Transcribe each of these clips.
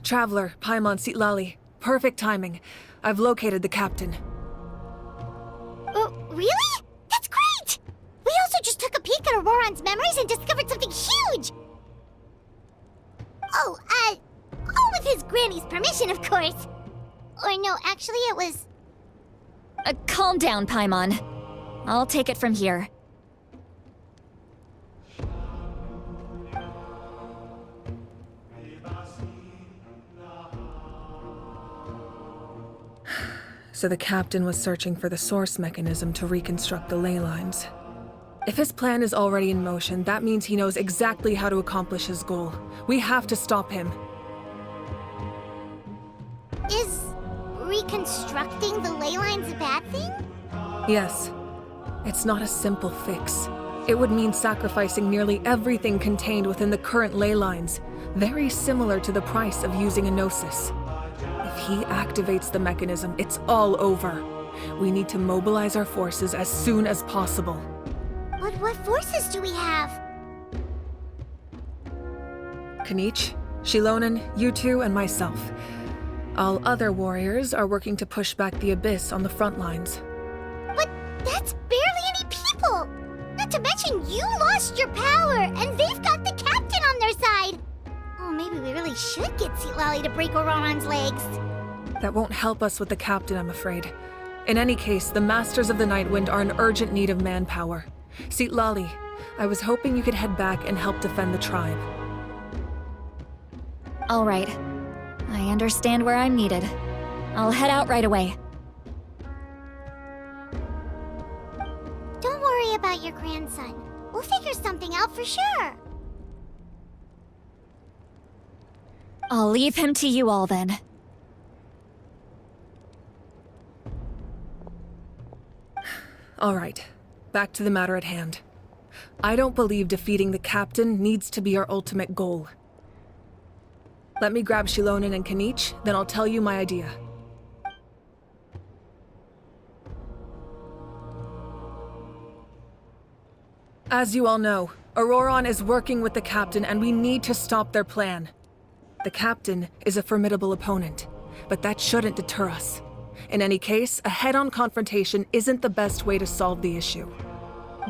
Traveler, Paimon Sitlali. Perfect timing. I've located the captain. Oh, really? That's great! We also just took a peek at Auroron's memories and discovered something huge! Oh, all with his granny's permission, of course. Or no, actually it was... Calm down, Paimon. I'll take it from here. So the captain was searching for the source mechanism to reconstruct the ley lines. If his plan is already in motion, that means he knows exactly how to accomplish his goal. We have to stop him. Is reconstructing the ley lines a bad thing? Yes. It's not a simple fix. It would mean sacrificing nearly everything contained within the current ley lines, very similar to the price of using a gnosis. If he activates the mechanism, it's all over. We need to mobilize our forces as soon as possible. But what forces do we have? Kanich, Shilonen, you two, and myself. All other warriors are working to push back the Abyss on the front lines. But that's barely any people! Not to mention you lost your power, and they've got the captain on their side! Oh, maybe we really should get Sitlali to break Auroron's legs. That won't help us with the captain, I'm afraid. In any case, the Masters of the Nightwind are in urgent need of manpower. Sitlali, I was hoping you could head back and help defend the tribe. All right. I understand where I'm needed. I'll head out right away. Don't worry about your grandson. We'll figure something out for sure. I'll leave him to you all then. All right, back to the matter at hand. I don't believe defeating the captain needs to be our ultimate goal. Let me grab Shilonen and Kanich, then I'll tell you my idea. As you all know, Auroron is working with the captain and we need to stop their plan. The captain is a formidable opponent, but that shouldn't deter us. In any case, a head-on confrontation isn't the best way to solve the issue.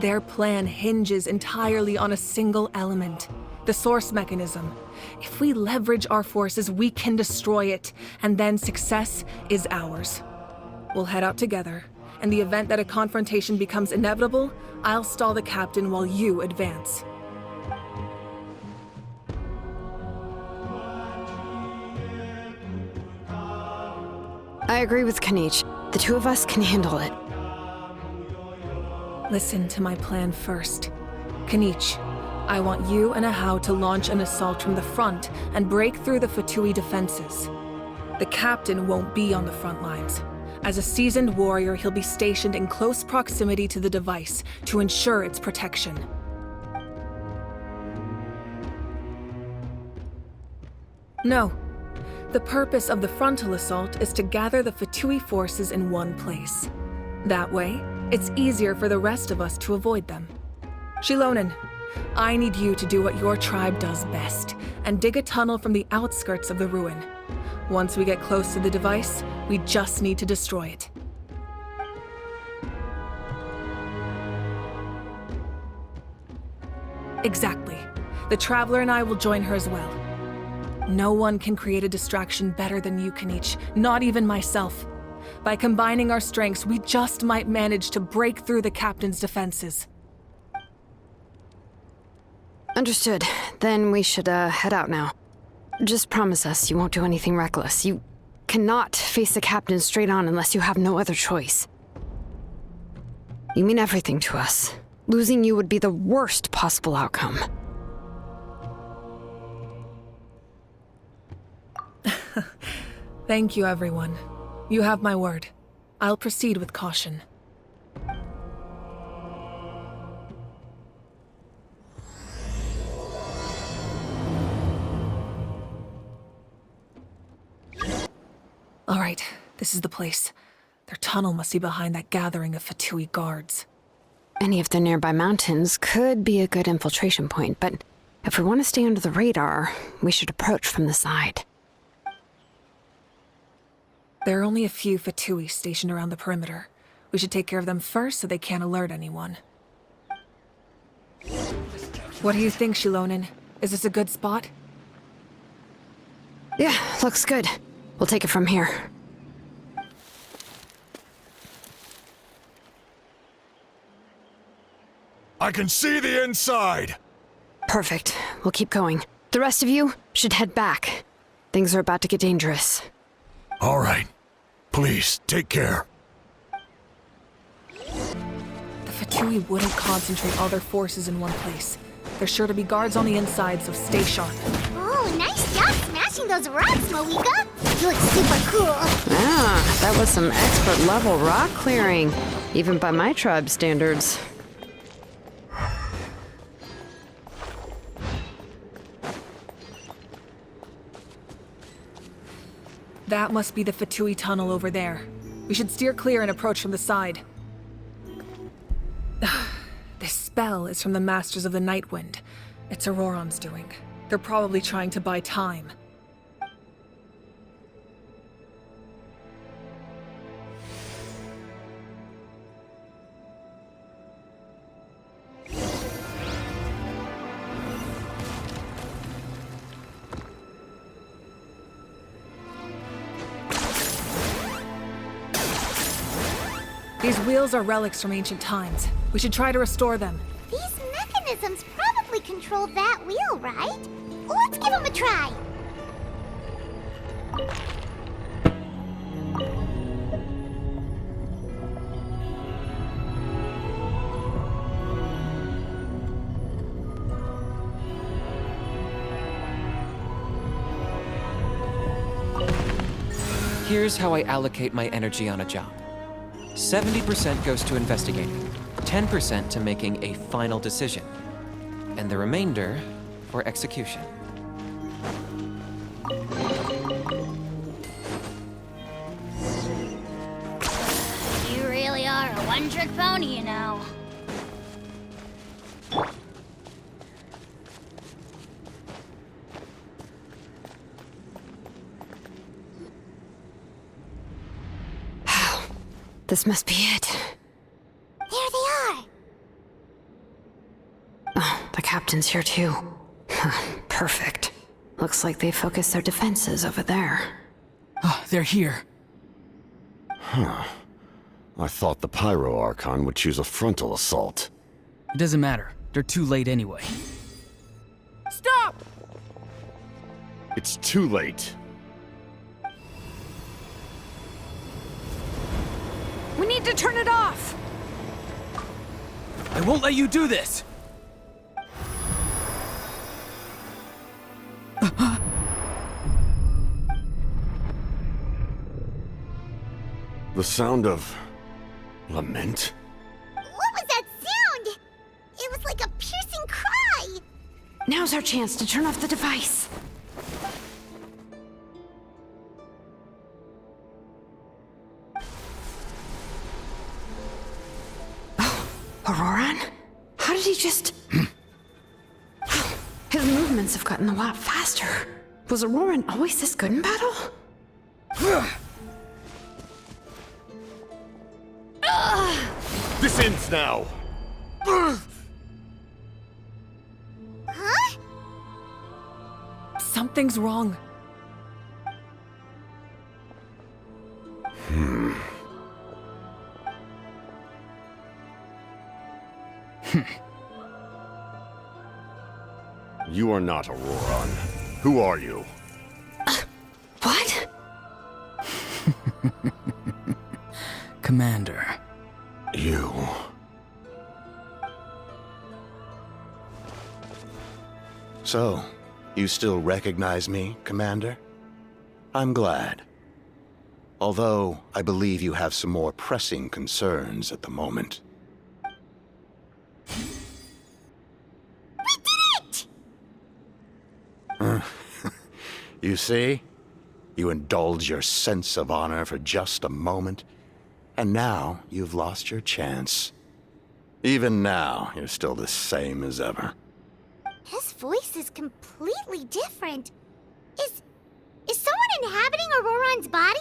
Their plan hinges entirely on a single element, the source mechanism. If we leverage our forces, we can destroy it, and then success is ours. We'll head out together. In the event that a confrontation becomes inevitable, I'll stall the captain while you advance. I agree with Kanich. The two of us can handle it. Listen to my plan first. Kanich, I want you and Ahau to launch an assault from the front and break through the Fatui defenses. The captain won't be on the front lines. As a seasoned warrior, he'll be stationed in close proximity to the device to ensure its protection. No. The purpose of the frontal assault is to gather the Fatui forces in one place. That way, it's easier for the rest of us to avoid them. Shilonen, I need you to do what your tribe does best, and dig a tunnel from the outskirts of the ruin. Once we get close to the device, we just need to destroy it. Exactly. The Traveler and I will join her as well. No one can create a distraction better than you, Kanich, not even myself. By combining our strengths, we just might manage to break through the captain's defenses. Understood. Then we should, head out now. Just promise us you won't do anything reckless. You cannot face the captain straight on unless you have no other choice. You mean everything to us. Losing you would be the worst possible outcome. Thank you, everyone. You have my word. I'll proceed with caution. All right, this is the place. Their tunnel must be behind that gathering of Fatui guards. Any of the nearby mountains could be a good infiltration point, but if we want to stay under the radar, we should approach from the side. There are only a few Fatui stationed around the perimeter. We should take care of them first so they can't alert anyone. What do you think, Shilonin? Is this a good spot? Yeah, looks good. We'll take it from here. I can see the inside! Perfect. We'll keep going. The rest of you should head back. Things are about to get dangerous. All right. Please, take care. The Fatui wouldn't concentrate all their forces in one place. There's sure to be guards on the inside, so stay sharp. Oh, nice job smashing those rocks, Moika! You look super cool! Ah, that was some expert level rock clearing. Even by my tribe standards. That must be the Fatui tunnel over there. We should steer clear and approach from the side. This spell is from the Masters of the Night Wind. It's Auroron's doing. They're probably trying to buy time. These wheels are relics from ancient times. We should try to restore them. These mechanisms probably control that wheel, right? Let's give them a try! Here's how I allocate my energy on a job. 70% goes to investigating, 10% to making a final decision, and the remainder for execution. You really are a one-trick pony, you know. This must be it. There they are! Oh, the captain's here too. Perfect. Looks like they focused their defenses over there. Oh, they're here. I thought the Pyro Archon would choose a frontal assault. It doesn't matter. They're too late anyway. Stop! It's too late. We need to turn it off! I won't let you do this! The sound of lament? What was that sound? It was like a piercing cry! Now's our chance to turn off the device. Oh, Auroron? How did he just... His movements have gotten a lot faster. Was Auroron always this good in battle? This ends now! Huh? Something's wrong. You are not Auroron. Who are you? What? Commander. You... So, you still recognize me, Commander? I'm glad. Although, I believe you have some more pressing concerns at the moment. We did it! You see? You indulge your sense of honor for just a moment, and now you've lost your chance. Even now, you're still the same as ever. His voice is completely different. Is someone inhabiting Auroron's body?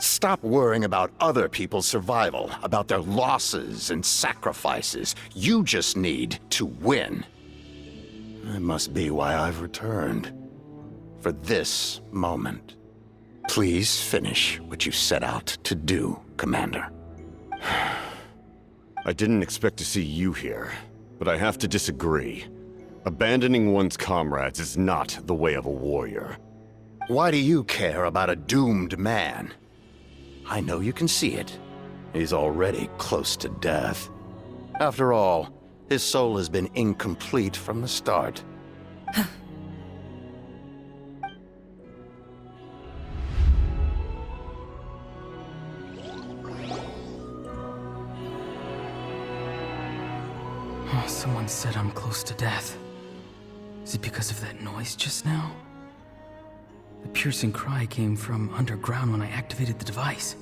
Stop worrying about other people's survival, about their losses and sacrifices. You just need to win. That must be why I've returned. For this moment. Please finish what you set out to do, Commander. I didn't expect to see you here, but I have to disagree. Abandoning one's comrades is not the way of a warrior. Why do you care about a doomed man? I know you can see it. He's already close to death. After all, his soul has been incomplete from the start. Someone said I'm close to death. Is it because of that noise just now? The piercing cry came from underground when I activated the device.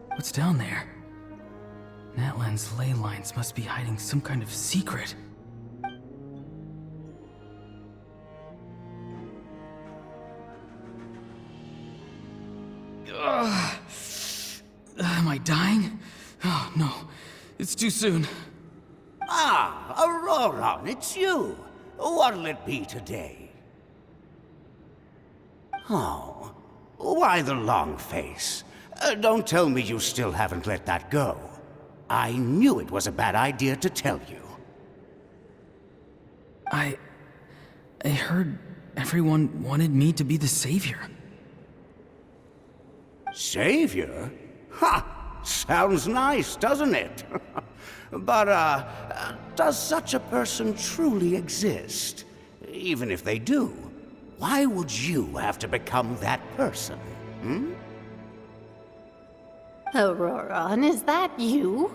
What's down there? Natlan's ley lines must be hiding some kind of secret. Ugh. Am I dying? Oh, no. It's too soon. Ah, Auroron, it's you. What'll it be today? Oh, why the long face? Don't tell me you still haven't let that go. I knew it was a bad idea to tell you. I heard everyone wanted me to be the savior. Savior? Ha! Sounds nice, doesn't it? But, does such a person truly exist? Even if they do, why would you have to become that person? Auroron, is that you?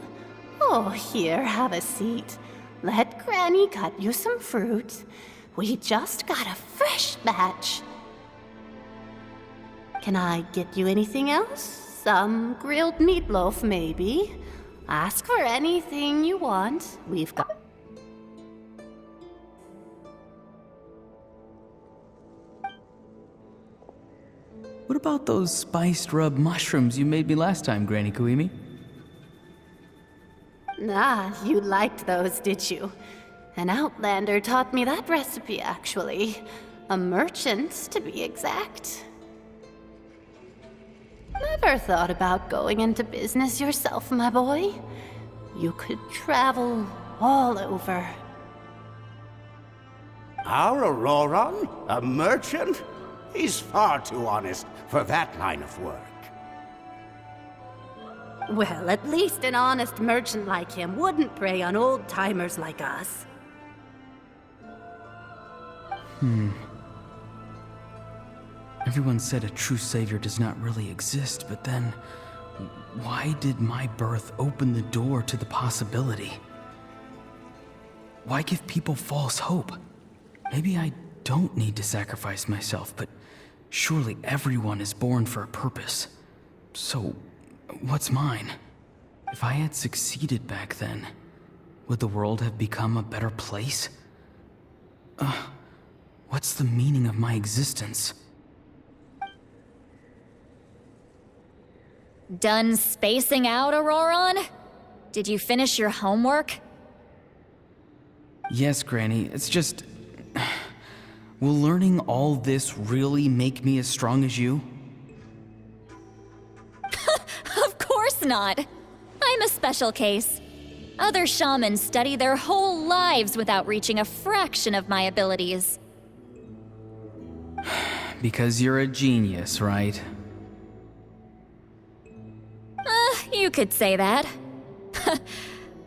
Oh, here, have a seat. Let Granny cut you some fruit. We just got a fresh batch. Can I get you anything else? Some grilled meatloaf, maybe? Ask for anything you want. We've got... What about those spiced rub mushrooms you made me last time, Granny Kuimi? Ah, you liked those, did you? An outlander taught me that recipe, actually. A merchant, to be exact. Never thought about going into business yourself, my boy? You could travel all over. Our Auroron? A merchant? He's far too honest for that line of work. Well, at least an honest merchant like him wouldn't prey on old-timers like us. Everyone said a true savior does not really exist, but then why did my birth open the door to the possibility? Why give people false hope? Maybe I don't need to sacrifice myself, but surely everyone is born for a purpose. So, what's mine? If I had succeeded back then, would the world have become a better place? What's the meaning of my existence? Done spacing out, Auroron? Did you finish your homework? Yes, Granny, it's just... Will learning all this really make me as strong as you? Of course not. I'm a special case. Other shamans study their whole lives without reaching a fraction of my abilities. Because you're a genius, right? You could say that.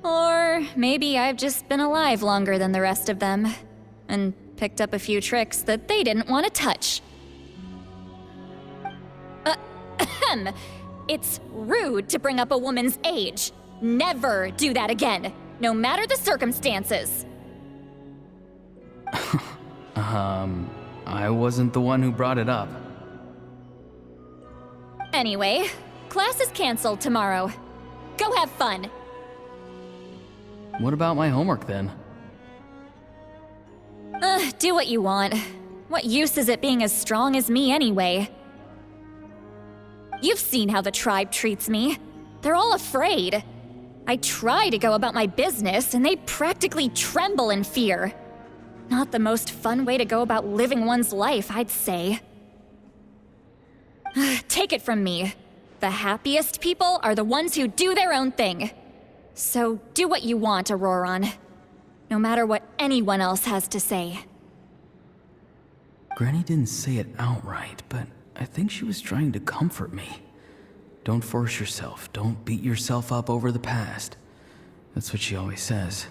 Or maybe I've just been alive longer than the rest of them, and picked up a few tricks that they didn't want to touch. It's rude to bring up a woman's age. Never do that again, no matter the circumstances. I wasn't the one who brought it up. Anyway, class is canceled tomorrow. Go have fun. What about my homework then? Do what you want. What use is it being as strong as me anyway? You've seen how the tribe treats me. They're all afraid. I try to go about my business, and they practically tremble in fear. Not the most fun way to go about living one's life, I'd say. Take it from me. The happiest people are the ones who do their own thing. So do what you want, Auroron. No matter what anyone else has to say. Granny didn't say it outright, but I think she was trying to comfort me. Don't force yourself. Don't beat yourself up over the past. That's what she always says.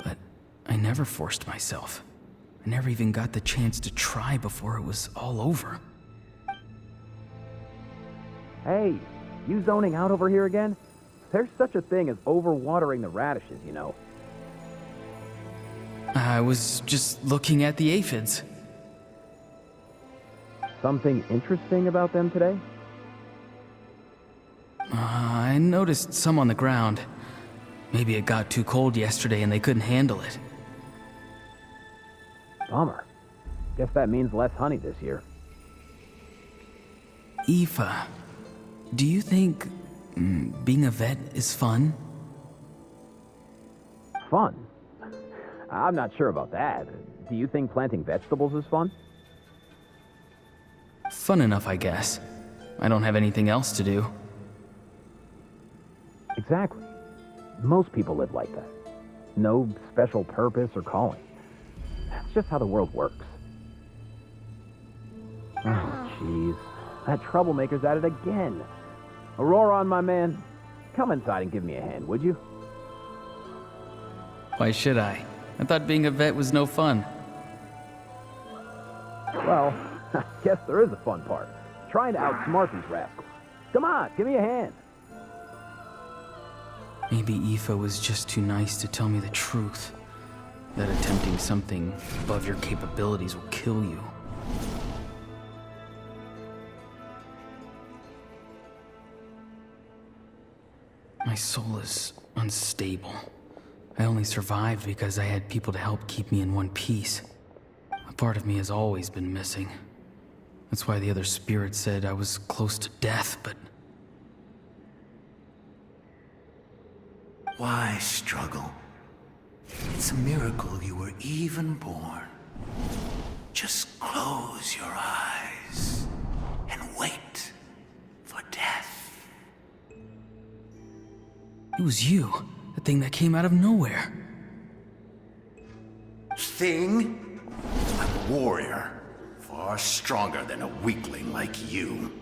But I never forced myself. I never even got the chance to try before it was all over. Hey, you zoning out over here again? There's such a thing as overwatering the radishes, you know. I was just looking at the aphids. Something interesting about them today? I noticed some on the ground. Maybe it got too cold yesterday and they couldn't handle it. Bummer. Guess that means less honey this year. Aoife, do you think being a vet is fun? Fun? I'm not sure about that. Do you think planting vegetables is fun? Fun enough, I guess. I don't have anything else to do. Exactly. Most people live like that. No special purpose or calling. That's just how the world works. Oh, jeez. That troublemaker's at it again. Auroron, my man, come inside and give me a hand, would you? Why should I? I thought being a vet was no fun. Well, I guess there is a fun part. Trying to outsmart these rascals. Come on, give me a hand. Maybe Aoife was just too nice to tell me the truth. That attempting something above your capabilities will kill you. My soul is unstable. I only survived because I had people to help keep me in one piece. A part of me has always been missing. That's why the other spirit said I was close to death, but... Why struggle? It's a miracle you were even born. Just close your eyes and wait for death. It was you, the thing that came out of nowhere. Thing? I'm a warrior, far stronger than a weakling like you.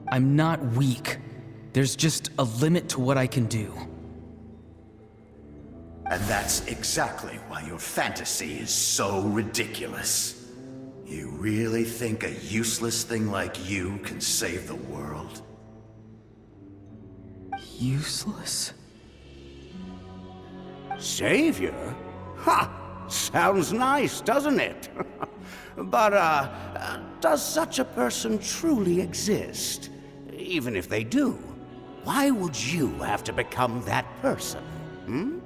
I'm not weak. There's just a limit to what I can do. And that's exactly why your fantasy is so ridiculous. You really think a useless thing like you can save the world? Useless? Savior? Ha! Sounds nice, doesn't it? But, does such a person truly exist? Even if they do, why would you have to become that person? Hmm?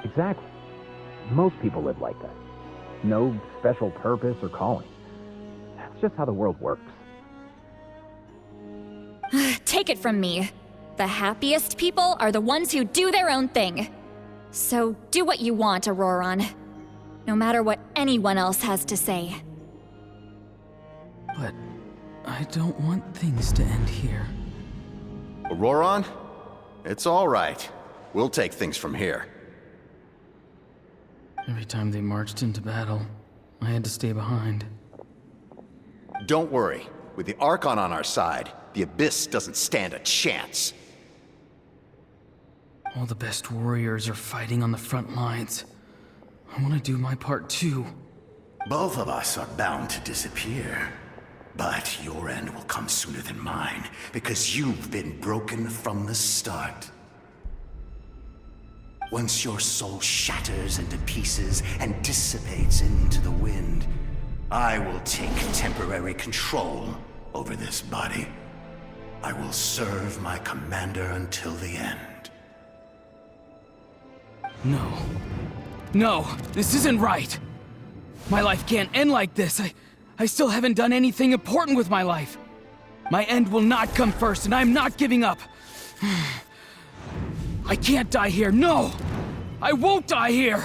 Exactly. Most people live like that. No special purpose or calling. That's just how the world works. Take it from me. The happiest people are the ones who do their own thing. So do what you want, Auroron. No matter what anyone else has to say. But I don't want things to end here. Auroron? It's all right. We'll take things from here. Every time they marched into battle, I had to stay behind. Don't worry. With the Archon on our side, the Abyss doesn't stand a chance. All the best warriors are fighting on the front lines. I want to do my part too. Both of us are bound to disappear. But your end will come sooner than mine, because you've been broken from the start. Once your soul shatters into pieces and dissipates into the wind, I will take temporary control over this body. I will serve my commander until the end. No. No, this isn't right! My life can't end like this. I still haven't done anything important with my life. My end will not come first, and I'm not giving up. I can't die here, no! I won't die here!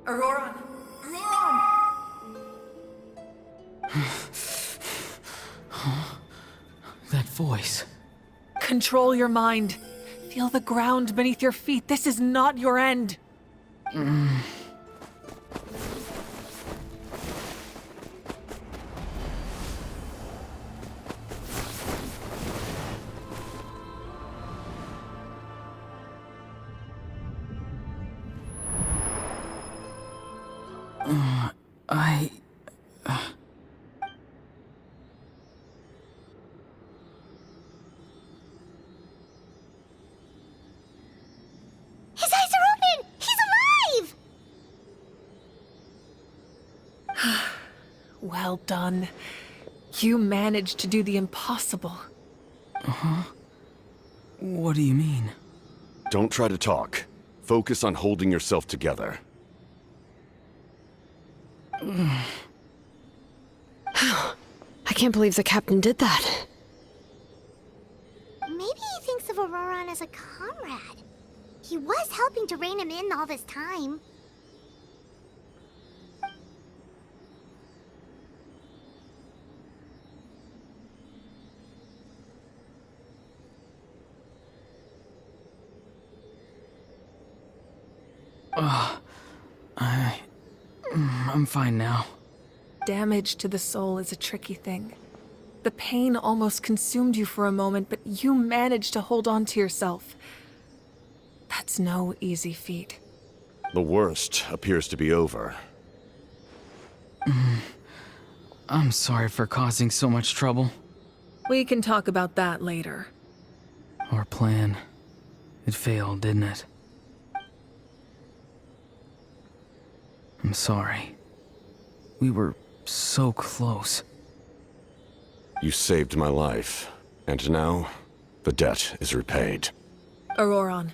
Auroran! Auroran! That voice. Control your mind. Feel the ground beneath your feet. This is not your end. His eyes are open! He's alive! Well done. You managed to do the impossible. What do you mean? Don't try to talk. Focus on holding yourself together. I can't believe the captain did that. Maybe he thinks of Auroran as a comrade. He was helping to rein him in all this time. I'm fine now. Damage to the soul is a tricky thing. The pain almost consumed you for a moment, but you managed to hold on to yourself. That's no easy feat. The worst appears to be over. I'm sorry for causing so much trouble. We can talk about that later. Our plan. It failed, didn't it? I'm sorry. We were so close. You saved my life, and now the debt is repaid. Auroran,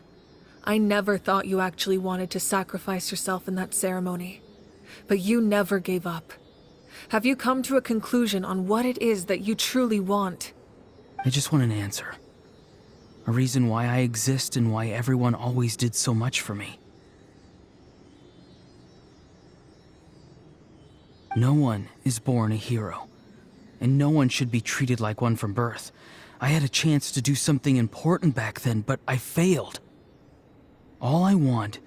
I never thought you actually wanted to sacrifice yourself in that ceremony. But you never gave up. Have you come to a conclusion on what it is that you truly want? I just want an answer. A reason why I exist and why everyone always did so much for me. No one is born a hero, and no one should be treated like one from birth. I had a chance to do something important back then, but I failed. All I want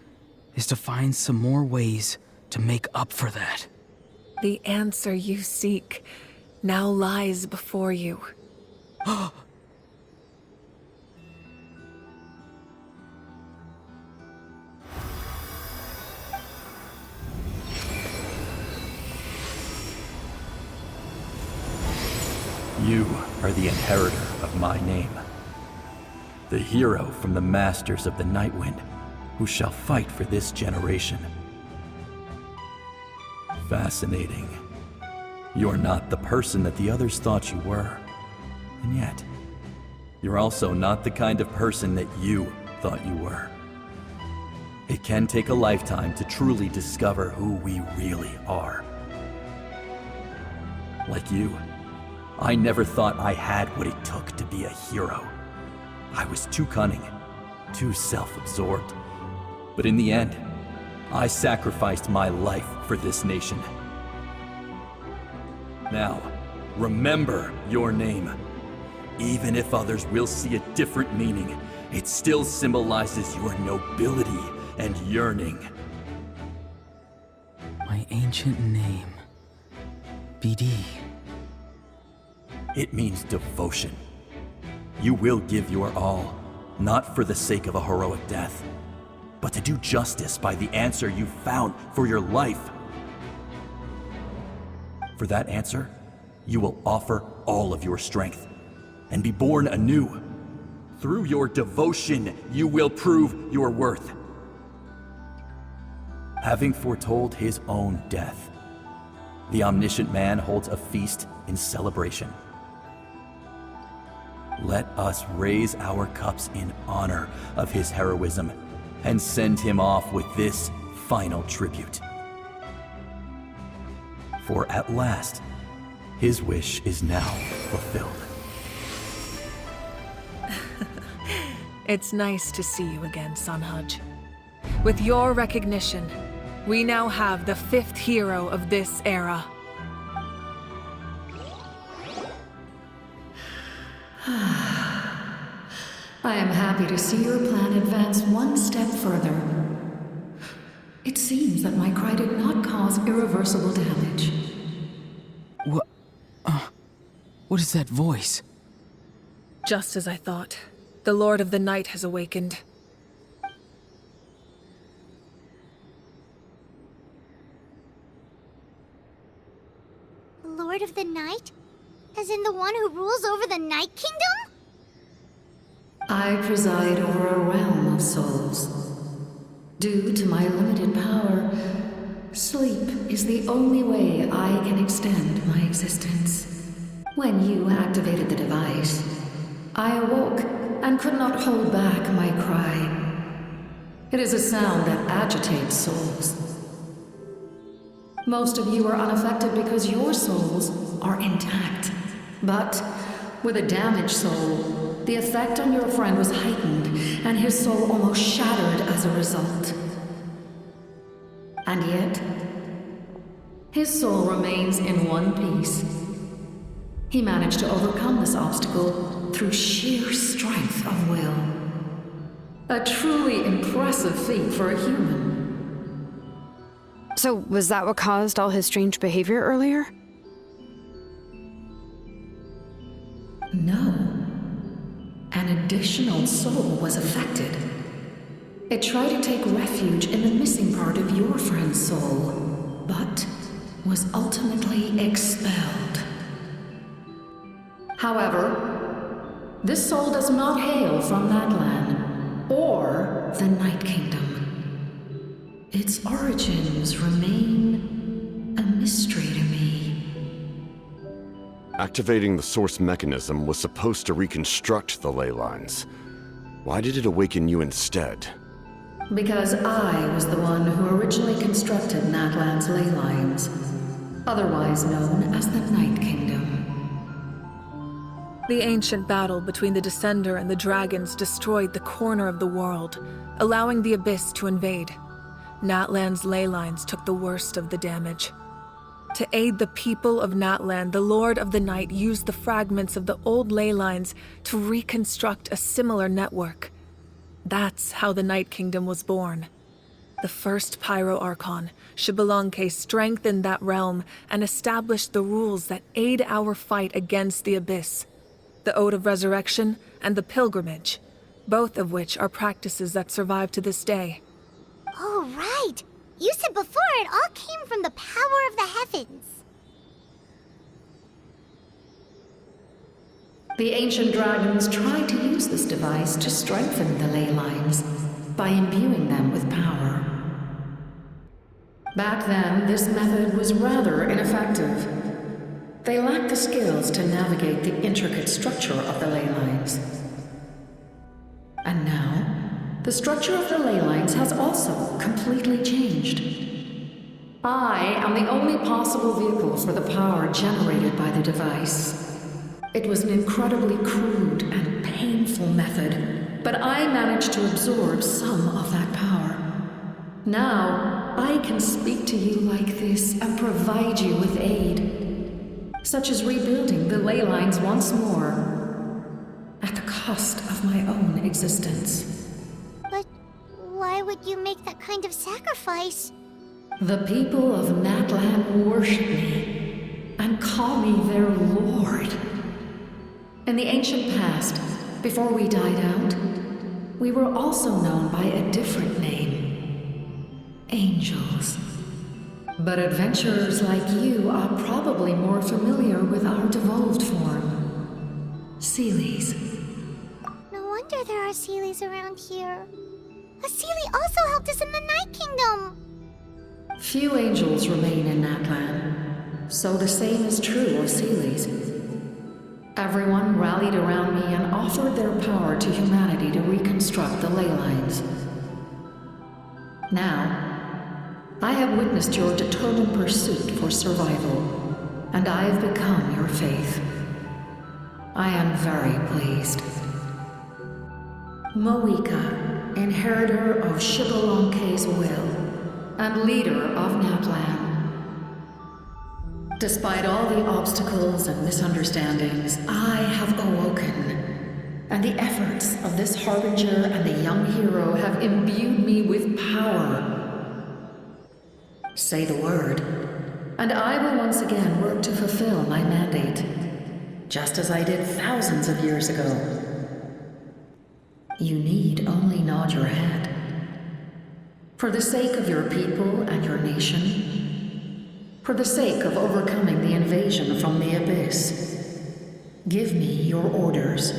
is to find some more ways to make up for that. The answer you seek now lies before you. You are the inheritor of my name. The hero from the Masters of the Nightwind, who shall fight for this generation. Fascinating. You're not the person that the others thought you were. And yet, you're also not the kind of person that you thought you were. It can take a lifetime to truly discover who we really are. Like you, I never thought I had what it took to be a hero. I was too cunning, too self-absorbed. But in the end, I sacrificed my life for this nation. Now, remember your name. Even if others will see a different meaning, it still symbolizes your nobility and yearning. My ancient name. BD. It means devotion. You will give your all, not for the sake of a heroic death, but to do justice by the answer you found for your life. For that answer, you will offer all of your strength and be born anew. Through your devotion, you will prove your worth. Having foretold his own death, the omniscient man holds a feast in celebration. let us raise our cups in honor of his heroism and send him off with this final tribute. For at last, his wish is now fulfilled. It's nice to see you again, Sanhaj. With your recognition, we now have the 5th hero of this era. I am happy to see your plan advance one step further. It seems that my cry did not cause irreversible damage. What is that voice? Just as I thought. The Lord of the Night has awakened. Lord of the Night? As in the one who rules over the Night Kingdom? I preside over a realm of souls. Due to my limited power, sleep is the only way I can extend my existence. When you activated the device, I awoke and could not hold back my cry. It is a sound that agitates souls. Most of you are unaffected because your souls are intact. But with a damaged soul, the effect on your friend was heightened, and his soul almost shattered as a result. And yet, his soul remains in one piece. He managed to overcome this obstacle through sheer strength of will. A truly impressive feat for a human. So, was that what caused all his strange behavior earlier? No. An additional soul was affected. It tried to take refuge in the missing part of your friend's soul, but was ultimately expelled. However, this soul does not hail from Natlan or the Night Kingdom. Its origins remain a mystery to me. Activating the source mechanism was supposed to reconstruct the ley lines. Why did it awaken you instead? Because I was the one who originally constructed Natlan's ley lines, otherwise known as the Night Kingdom. The ancient battle between the Descender and the dragons destroyed the corner of the world, allowing the Abyss to invade. Natlan's ley lines took the worst of the damage. To aid the people of Natlan, the Lord of the Night used the fragments of the old ley lines to reconstruct a similar network. That's how the Night Kingdom was born. The first Pyro Archon, Xbalanque, strengthened that realm and established the rules that aid our fight against the Abyss. The Ode of Resurrection and the Pilgrimage, both of which are practices that survive to this day. Oh, right! You said before it all came from the power of the heavens. The ancient dragons tried to use this device to strengthen the ley lines by imbuing them with power. Back then, this method was rather ineffective. They lacked the skills to navigate the intricate structure of the ley lines. And now, the structure of the ley lines has also completely changed. I am the only possible vehicle for the power generated by the device. It was an incredibly crude and painful method, but I managed to absorb some of that power. Now, I can speak to you like this and provide you with aid, such as rebuilding the ley lines once more, at the cost of my own existence. But why would you make that kind of sacrifice? The people of Natlan worship me and call me their lord. In the ancient past, before we died out, we were also known by a different name: angels. But adventurers like you are probably more familiar with our devolved form, Seelies. No wonder there are Seelies around here. A Seelie also helped us in the Night Kingdom. Few angels remain in Natlan, so the same is true of Seelies. Everyone rallied around me and offered their power to humanity to reconstruct the ley lines. Now, I have witnessed your determined pursuit for survival, and I have become your faith. I am very pleased. Moika, inheritor of Shibalonke's will, and leader of Natlan. Despite all the obstacles and misunderstandings, I have awoken, and the efforts of this Harbinger and the young hero have imbued me with power. Say the word, and I will once again work to fulfill my mandate, just as I did thousands of years ago. You need only nod your head. For the sake of your people and your nation, for the sake of overcoming the invasion from the Abyss, give me your orders.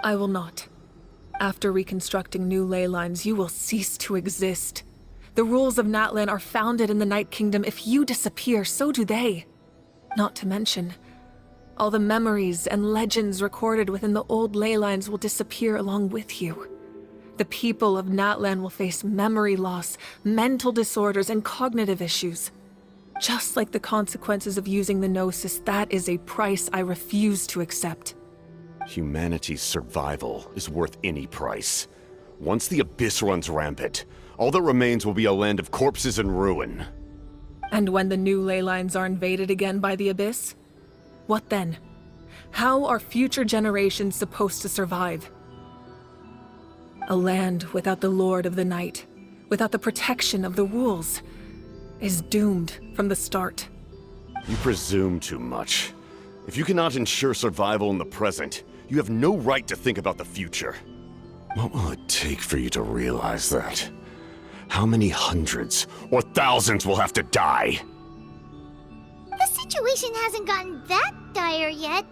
I will not. After reconstructing new ley lines, you will cease to exist. The rules of Natlan are founded in the Night Kingdom. If you disappear, so do they. Not to mention, all the memories and legends recorded within the old ley lines will disappear along with you. The people of Natlan will face memory loss, mental disorders, and cognitive issues. Just like the consequences of using the Gnosis, that is a price I refuse to accept. Humanity's survival is worth any price. Once the Abyss runs rampant, all that remains will be a land of corpses and ruin. And when the new ley lines are invaded again by the Abyss? What then? How are future generations supposed to survive? A land without the Lord of the Night, without the protection of the rules, is doomed from the start. You presume too much. If you cannot ensure survival in the present, you have no right to think about the future. What will it take for you to realize that? How many hundreds or thousands will have to die? The situation hasn't gotten that dire yet,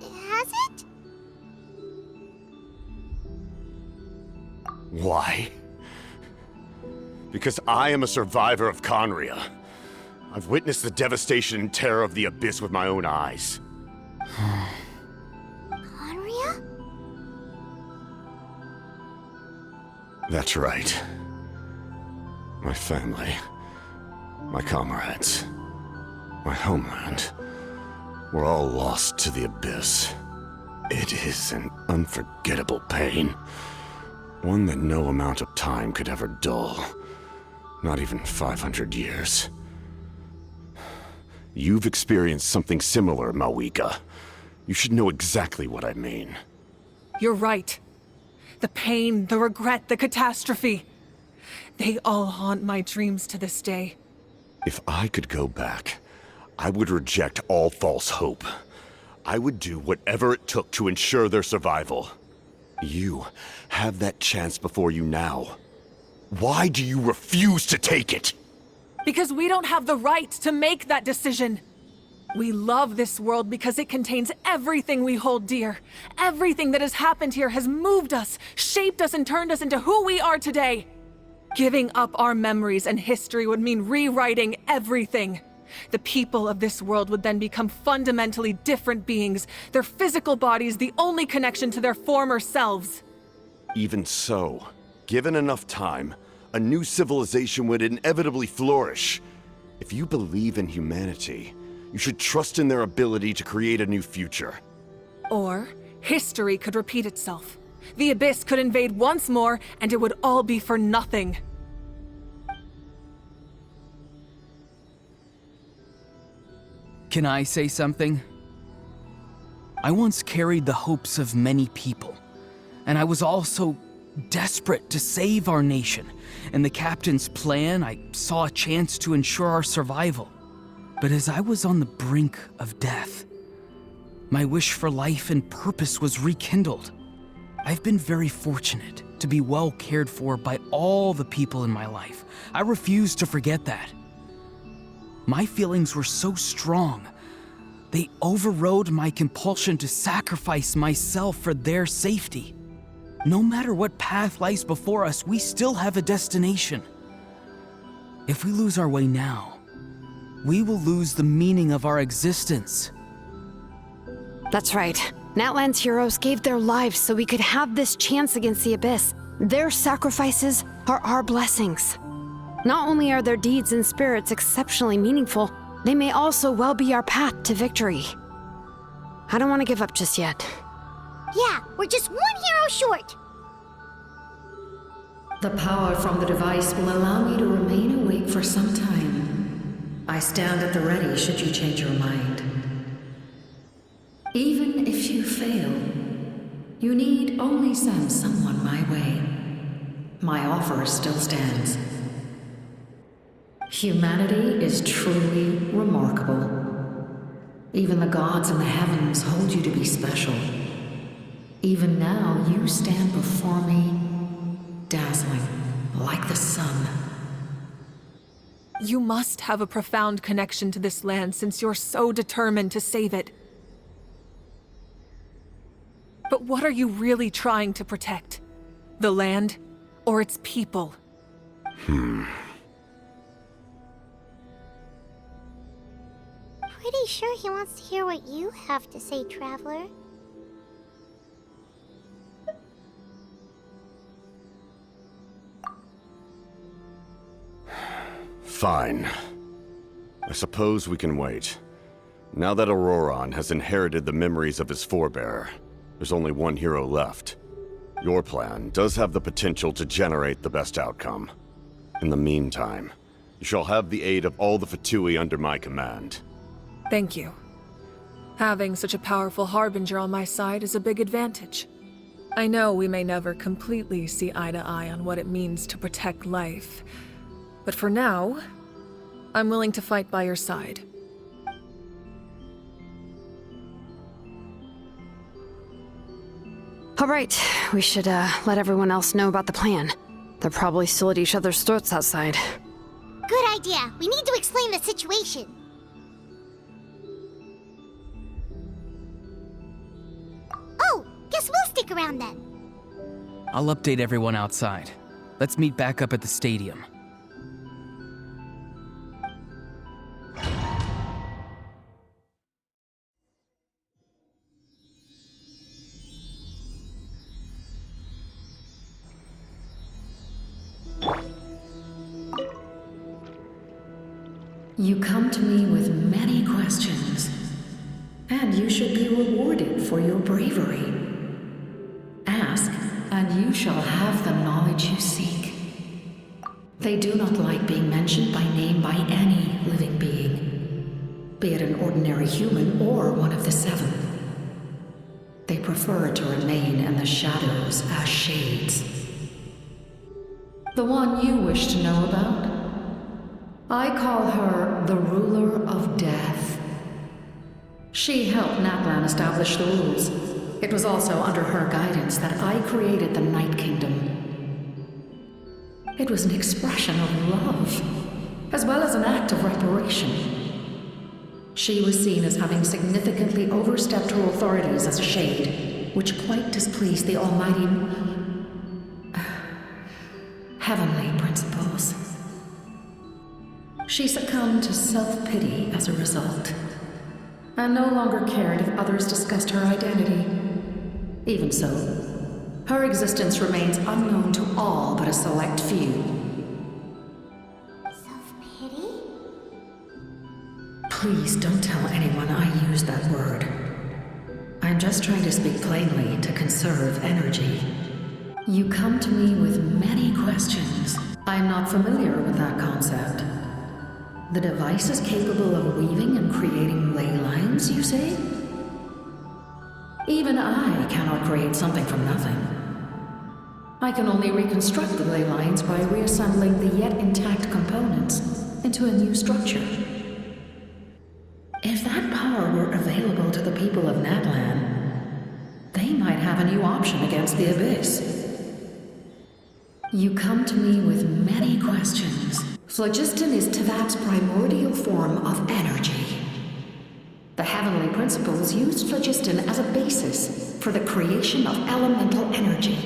has it? Why? Because I am a survivor of Conria. I've witnessed the devastation and terror of the Abyss with my own eyes. Conria? That's right. My family, my comrades, my homeland, were all lost to the Abyss. It is an unforgettable pain. One that no amount of time could ever dull. Not even 500 years. You've experienced something similar, Mawika. You should know exactly what I mean. You're right. The pain, the regret, the catastrophe. They all haunt my dreams to this day. If I could go back, I would reject all false hope. I would do whatever it took to ensure their survival. You have that chance before you now. Why do you refuse to take it? Because we don't have the right to make that decision. We love this world because it contains everything we hold dear. Everything that has happened here has moved us, shaped us, and turned us into who we are today. Giving up our memories and history would mean rewriting everything. The people of this world would then become fundamentally different beings, their physical bodies the only connection to their former selves. Even so, given enough time, a new civilization would inevitably flourish. If you believe in humanity, you should trust in their ability to create a new future. Or, history could repeat itself. The Abyss could invade once more, and it would all be for nothing. Can I say something? I once carried the hopes of many people, and I was also desperate to save our nation. In the captain's plan, I saw a chance to ensure our survival. But as I was on the brink of death, my wish for life and purpose was rekindled. I've been very fortunate to be well cared for by all the people in my life. I refuse to forget that. My feelings were so strong, they overrode my compulsion to sacrifice myself for their safety. No matter what path lies before us, we still have a destination. If we lose our way now, we will lose the meaning of our existence. That's right. Natlan's heroes gave their lives so we could have this chance against the Abyss. Their sacrifices are our blessings. Not only are their deeds and spirits exceptionally meaningful, they may also well be our path to victory. I don't want to give up just yet. Yeah, we're just one hero short. The power from the device will allow me to remain awake for some time. I stand at the ready should you change your mind. Even if you fail, you need only send someone my way. My offer still stands. Humanity is truly remarkable. Even the gods in the heavens hold you to be special. Even now, you stand before me, dazzling, like the sun. You must have a profound connection to this land since you're so determined to save it. But what are you really trying to protect? The land, or its people? Pretty sure he wants to hear what you have to say, Traveler. Fine. I suppose we can wait. Now that Auroron has inherited the memories of his forebear, there's only one hero left. Your plan does have the potential to generate the best outcome. In the meantime, you shall have the aid of all the Fatui under my command. Thank you. Having such a powerful harbinger on my side is a big advantage. I know we may never completely see eye to eye on what it means to protect life, but for now, I'm willing to fight by your side. All right, we should let everyone else know about the plan. They're probably still at each other's throats outside. Good idea. We need to explain the situation. Oh, guess we'll stick around then. I'll update everyone outside. Let's meet back up at the stadium. You come to me with many questions, and you should be rewarded for your bravery. Ask, and you shall have the knowledge you seek. They do not like being mentioned by name by any living being, be it an ordinary human or one of the seven. They prefer to remain in the shadows as shades. The one you wish to know about? I call her the Ruler of Death. She helped Natlan establish the rules. It was also under her guidance that I created the Night Kingdom. It was an expression of love, as well as an act of reparation. She was seen as having significantly overstepped her authorities as a Shade, which quite displeased the almighty heavenly principles. She succumbed to self-pity as a result, and no longer cared if others discussed her identity. Even so, her existence remains unknown to all but a select few. Self-pity? Please don't tell anyone I used that word. I'm just trying to speak plainly to conserve energy. You come to me with many questions. I'm not familiar with that concept. The device is capable of weaving and creating ley lines, you say? Even I cannot create something from nothing. I can only reconstruct the ley lines by reassembling the yet intact components into a new structure. If that power were available to the people of Natlan, they might have a new option against the Abyss. You come to me with many questions. Phlogiston is Teyvat's primordial form of energy. The heavenly principles used phlogiston as a basis for the creation of elemental energy,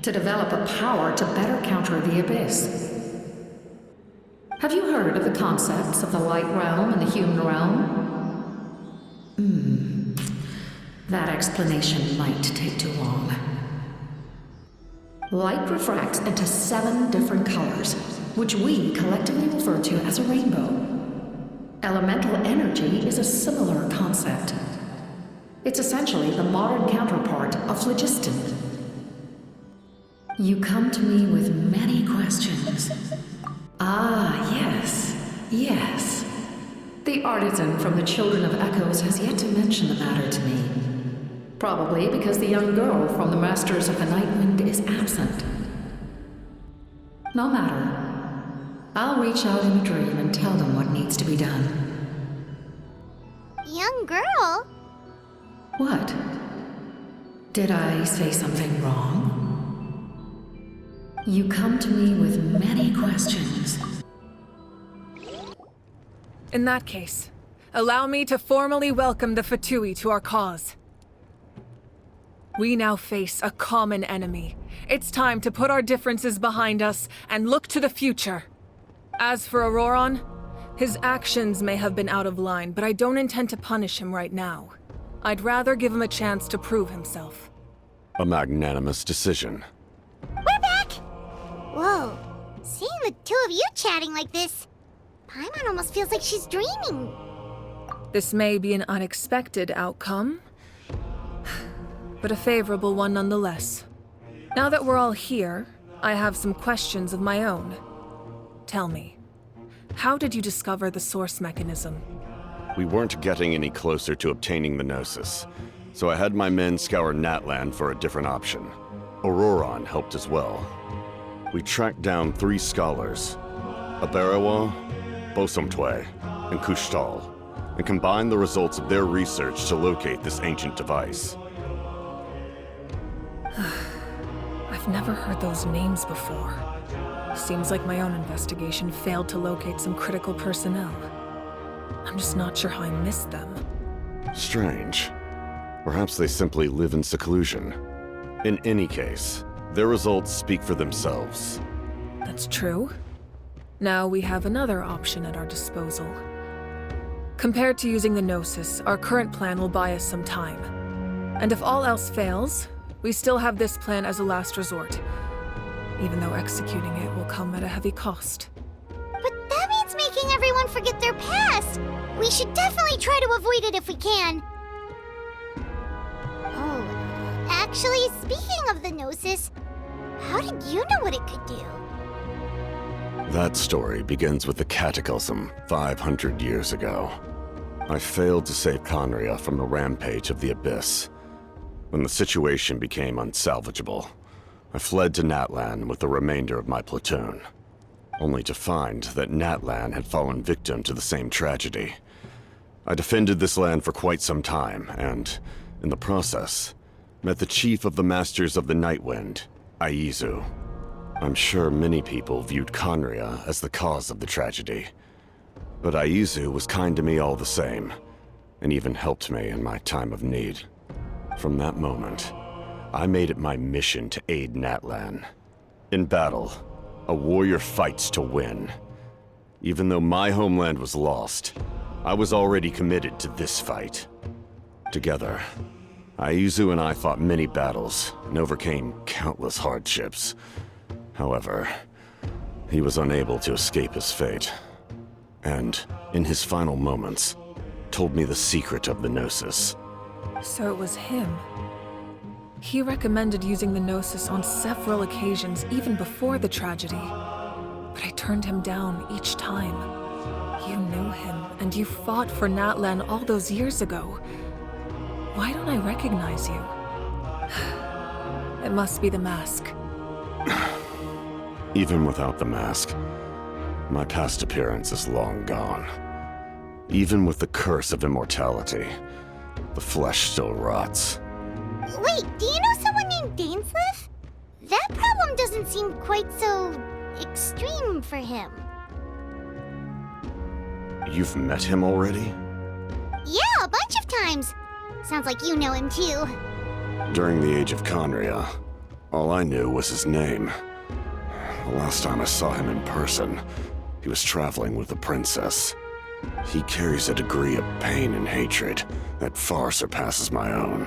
to develop a power to better counter the Abyss. Have you heard of the concepts of the light realm and the human realm? That explanation might take too long. Light refracts into 7 different colors, which we collectively refer to as a rainbow. Elemental energy is a similar concept. It's essentially the modern counterpart of phlogiston. You come to me with many questions. Ah, yes. The artisan from the Children of Echoes has yet to mention the matter to me. Probably because the young girl from the Masters of the Nightwind is absent. No matter. I'll reach out in a dream and tell them what needs to be done. Young girl? What? Did I say something wrong? You come to me with many questions. In that case, allow me to formally welcome the Fatui to our cause. We now face a common enemy. It's time to put our differences behind us and look to the future. As for Auroron, his actions may have been out of line, but I don't intend to punish him right now. I'd rather give him a chance to prove himself. A magnanimous decision. We're back! Whoa, seeing the two of you chatting like this, Paimon almost feels like she's dreaming. This may be an unexpected outcome, but a favorable one nonetheless. Now that we're all here, I have some questions of my own. Tell me, how did you discover the source mechanism? We weren't getting any closer to obtaining the Gnosis, so I had my men scour Natlan for a different option. Auroron helped as well. We tracked down 3 scholars, Aberawa, Bosomtwe, and Kushtal, and combined the results of their research to locate this ancient device. I've never heard those names before. Seems like my own investigation failed to locate some critical personnel. I'm just not sure how I missed them. Strange. Perhaps they simply live in seclusion. In any case, their results speak for themselves. That's true. Now we have another option at our disposal. Compared to using the Gnosis, our current plan will buy us some time. And if all else fails, we still have this plan as a last resort, even though executing it will come at a heavy cost. But that means making everyone forget their past! We should definitely try to avoid it if we can. Oh, actually, speaking of the Gnosis, how did you know what it could do? That story begins with the Cataclysm 500 years ago. I failed to save Conria from the rampage of the Abyss. When the situation became unsalvageable, I fled to Natlan with the remainder of my platoon, only to find that Natlan had fallen victim to the same tragedy. I defended this land for quite some time, and, in the process, met the chief of the Masters of the Nightwind, Aizu. I'm sure many people viewed Conria as the cause of the tragedy, but Aizu was kind to me all the same, and even helped me in my time of need. From that moment, I made it my mission to aid Natlan. In battle, a warrior fights to win. Even though my homeland was lost, I was already committed to this fight. Together, Aizu and I fought many battles and overcame countless hardships. However, he was unable to escape his fate, and, in his final moments, told me the secret of the Gnosis. So it was him. He recommended using the Gnosis on several occasions, even before the tragedy. But I turned him down each time. You knew him, and you fought for Natlan all those years ago. Why don't I recognize you? It must be the mask. Even without the mask, my past appearance is long gone. Even with the curse of immortality, the flesh still rots. Wait, do you know someone named Dainsleif? That problem doesn't seem quite so extreme for him. You've met him already? Yeah, a bunch of times. Sounds like you know him too. During the age of Conria, all I knew was his name. The last time I saw him in person, he was traveling with the princess. He carries a degree of pain and hatred that far surpasses my own.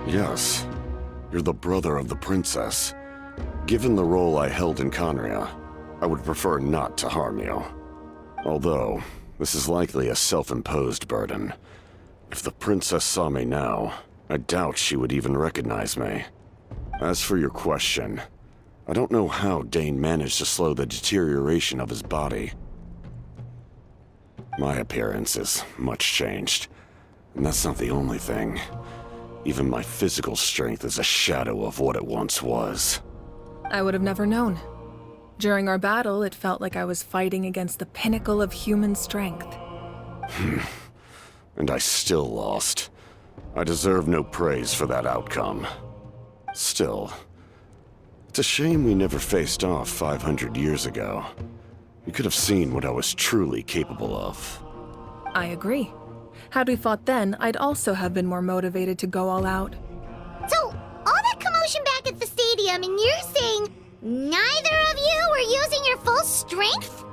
Yes, you're the brother of the princess. Given the role I held in Conria, I would prefer not to harm you. Although, this is likely a self-imposed burden. If the princess saw me now, I doubt she would even recognize me. As for your question, I don't know how Dane managed to slow the deterioration of his body. My appearance is much changed, and that's not the only thing. Even my physical strength is a shadow of what it once was. I would have never known. During our battle, it felt like I was fighting against the pinnacle of human strength. And I still lost. I deserve no praise for that outcome. Still, it's a shame we never faced off 500 years ago. You could have seen what I was truly capable of. I agree. Had we fought then, I'd also have been more motivated to go all out. So, all that commotion back at the stadium, and you're saying neither of you were using your full strength?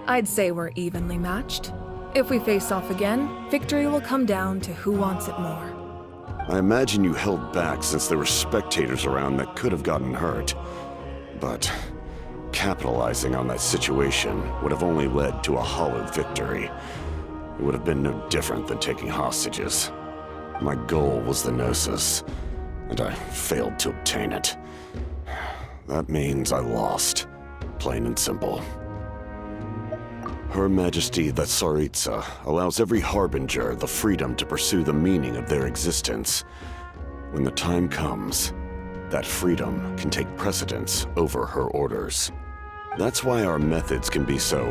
I'd say we're evenly matched. If we face off again, victory will come down to who wants it more. I imagine you held back since there were spectators around that could have gotten hurt. But capitalizing on that situation would have only led to a hollow victory. It would have been no different than taking hostages. My goal was the Gnosis, and I failed to obtain it. That means I lost, plain and simple. Her Majesty the Tsaritsa allows every Harbinger the freedom to pursue the meaning of their existence. When the time comes, that freedom can take precedence over her orders. That's why our methods can be so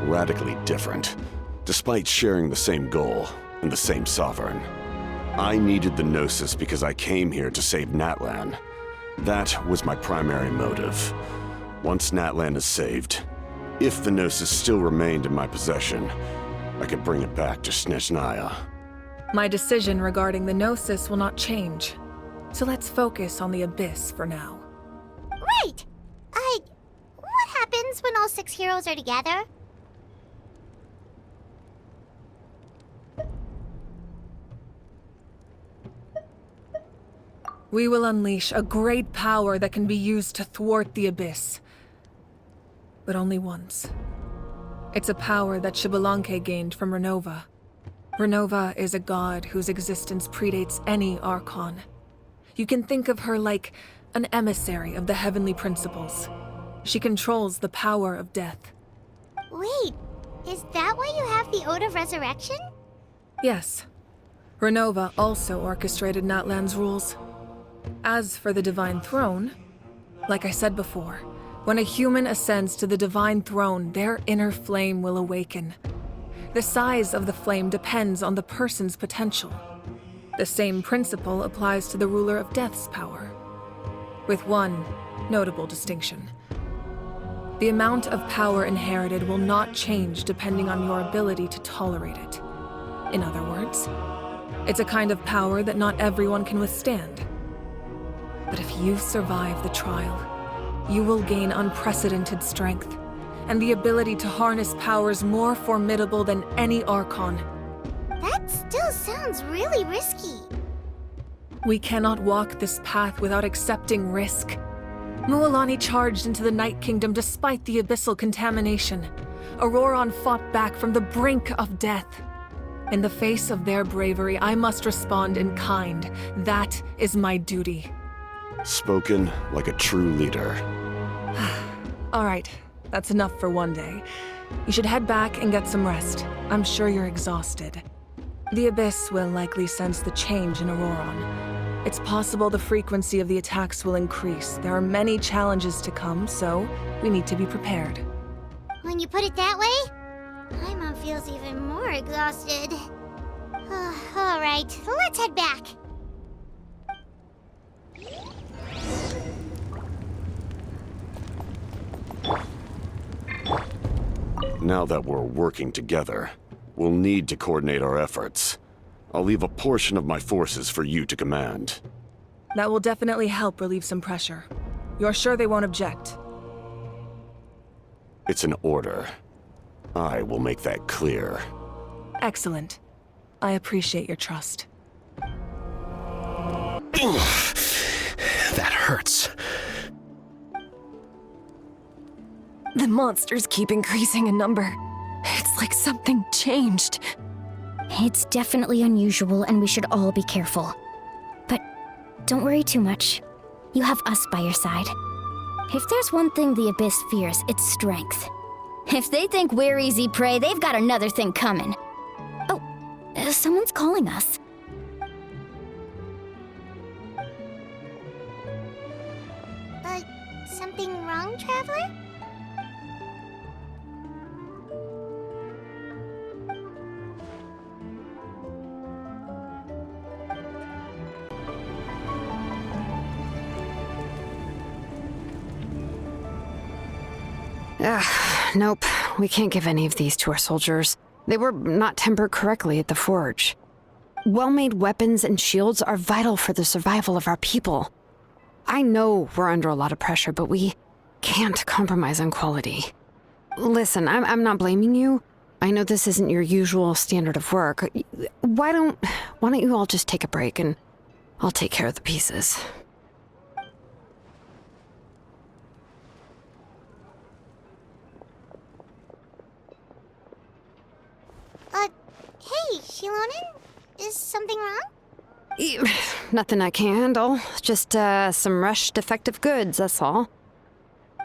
radically different, despite sharing the same goal and the same sovereign. I needed the Gnosis because I came here to save Natlan. That was my primary motive. Once Natlan is saved, if the Gnosis still remained in my possession, I could bring it back to Snezhnaya. My decision regarding the Gnosis will not change. So let's focus on the Abyss for now. Right! What happens when all 6 heroes are together? We will unleash a great power that can be used to thwart the Abyss. But only once. It's a power that Xbalanque gained from Renova. Renova is a god whose existence predates any Archon. You can think of her like an emissary of the heavenly principles. She controls the power of death. Wait, is that why you have the Ode of Resurrection? Yes. Renova also orchestrated Natlan's rules. As for the Divine Throne, like I said before, when a human ascends to the Divine Throne, their inner flame will awaken. The size of the flame depends on the person's potential. The same principle applies to the Ruler of Death's power, with one notable distinction. The amount of power inherited will not change depending on your ability to tolerate it. In other words, it's a kind of power that not everyone can withstand. But if you survive the trial, you will gain unprecedented strength, and the ability to harness powers more formidable than any Archon. That still sounds really risky. We cannot walk this path without accepting risk. Mualani charged into the Night Kingdom despite the abyssal contamination. Auroron fought back from the brink of death. In the face of their bravery, I must respond in kind. That is my duty. Spoken like a true leader. All right, that's enough for one day. You should head back and get some rest. I'm sure you're exhausted. The Abyss will likely sense the change in Auroron. It's possible the frequency of the attacks will increase. There are many challenges to come, so we need to be prepared. When you put it that way, my mom feels even more exhausted. All right, let's head back. Now that we're working together, we'll need to coordinate our efforts. I'll leave a portion of my forces for you to command. That will definitely help relieve some pressure. You're sure they won't object? It's an order. I will make that clear. Excellent. I appreciate your trust. That hurts. The monsters keep increasing in number. It's like something changed. It's definitely unusual, and we should all be careful. But don't worry too much. You have us by your side. If there's one thing the Abyss fears, it's strength. If they think we're easy prey, they've got another thing coming. Oh, someone's calling us. Something wrong, Traveler? Nope. We can't give any of these to our soldiers. They were not tempered correctly at the forge. Well-made weapons and shields are vital for the survival of our people. I know we're under a lot of pressure, but we can't compromise on quality. Listen, I'm not blaming you. I know this isn't your usual standard of work. Why don't you all just take a break and I'll take care of the pieces. Hey, Shilonen? Is something wrong? Nothing I can handle. Just, some rushed defective goods, that's all.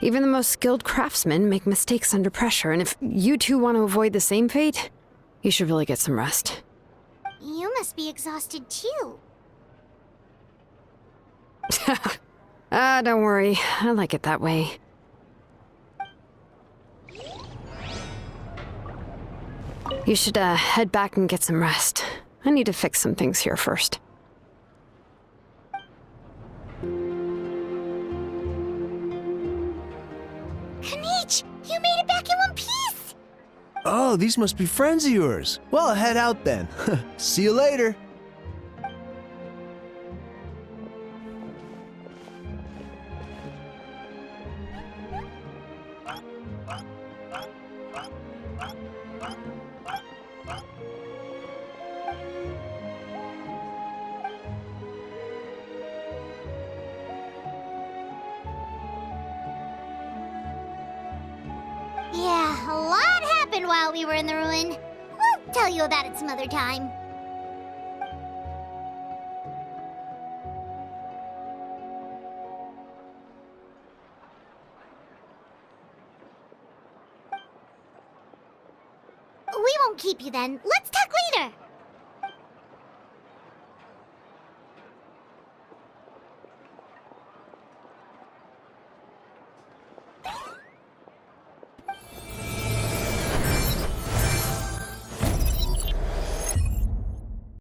Even the most skilled craftsmen make mistakes under pressure, and if you two want to avoid the same fate, you should really get some rest. You must be exhausted too. Don't worry. I like it that way. You should, head back and get some rest. I need to fix some things here first. Kanich, you made it back in one piece! Oh, these must be friends of yours. Well, I'll head out then. See you later. Yeah, a lot happened while we were in the ruin. We'll tell you about it some other time. We won't keep you then. Let's